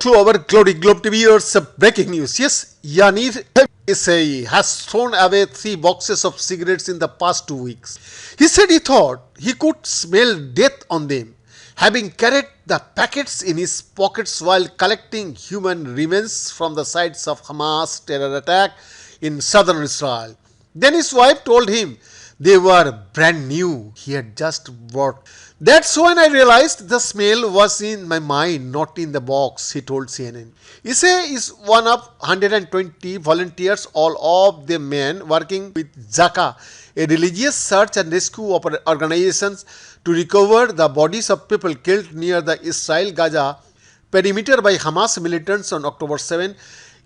to our Glory Globe TV viewers. Breaking news. Yes, Yanir Isai has thrown away 3 boxes of cigarettes in the past 2 weeks. He said he thought he could smell death on them, having carried the packets in his pockets while collecting human remains from the sites of Hamas terror attack in southern Israel. Then his wife told him they were brand new, he had just bought. That's when I realized the smell was in my mind, not in the box, he told CNN. Issei is one of 120 volunteers, all of them men, working with Zaka, a religious search and rescue organization, to recover the bodies of people killed near the Israel-Gaza perimeter by Hamas militants on October 7.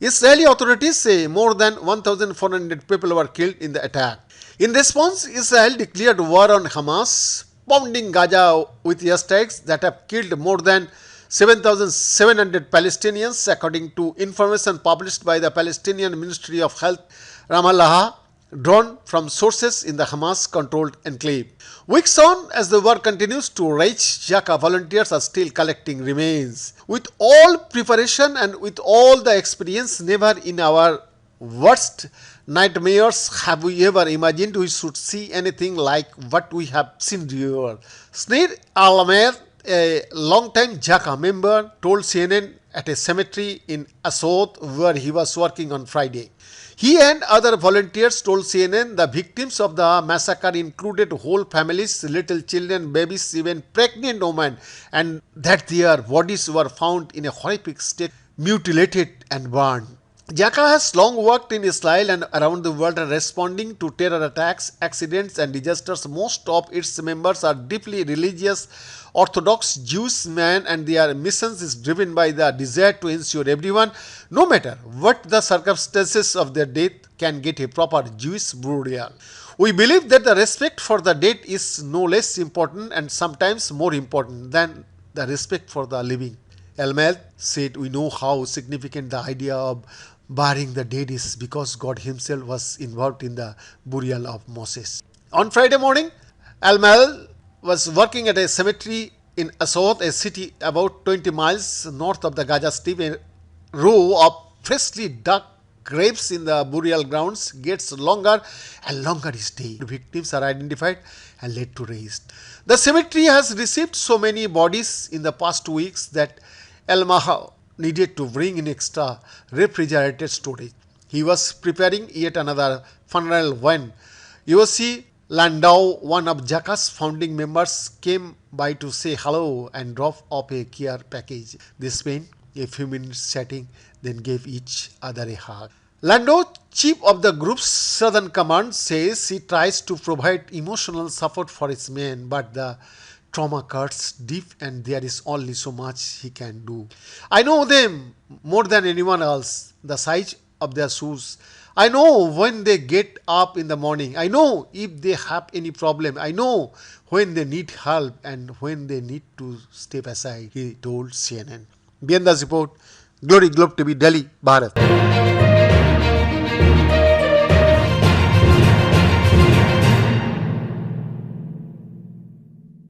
Israeli authorities say more than 1,400 people were killed in the attack. In response, Israel declared war on Hamas, pounding Gaza with airstrikes that have killed more than 7,700 Palestinians, according to information published by the Palestinian Ministry of Health, Ramallah, drawn from sources in the Hamas-controlled enclave. Weeks on, as the war continues to rage, Zaka volunteers are still collecting remains. With all preparation and with all the experience, never in our worst nightmares have we ever imagined we should see anything like what we have seen here. Sneer Al-Amer, a long-time Zaka member, told CNN at a cemetery in Asot where he was working on Friday. He and other volunteers told CNN the victims of the massacre included whole families, little children, babies, even pregnant women, and that their bodies were found in a horrific state, mutilated and burned. Zaka has long worked in Israel and around the world responding to terror attacks, accidents and disasters. Most of its members are deeply religious Orthodox Jewish men, and their mission is driven by the desire to ensure everyone, no matter what the circumstances of their death, can get a proper Jewish burial. We believe that the respect for the dead is no less important and sometimes more important than the respect for the living. Elmel said, "We know how significant the idea of burying the dead is because God himself was involved in the burial of Moses." On Friday morning, Elmel was working at a cemetery in Asot, a city about 20 miles north of the Gaza Strip. A row of freshly dug graves in the burial grounds gets longer and longer each day. Victims are identified and laid to rest. The cemetery has received so many bodies in the past 2 weeks that Elmaha needed to bring in extra refrigerated storage. He was preparing yet another funeral when Yossi Landau, one of Zaka's founding members, came by to say hello and drop off a care package. They spent a few minutes chatting, then gave each other a hug. Landau, chief of the group's Southern Command, says he tries to provide emotional support for his men, but the trauma cuts deep and there is only so much he can do. "I know them more than anyone else, the size of their shoes. I know when they get up in the morning. I know if they have any problem. I know when they need help and when they need to step aside," he told CNN. Beyond the report, Glory Globe TV, Delhi, Bharat.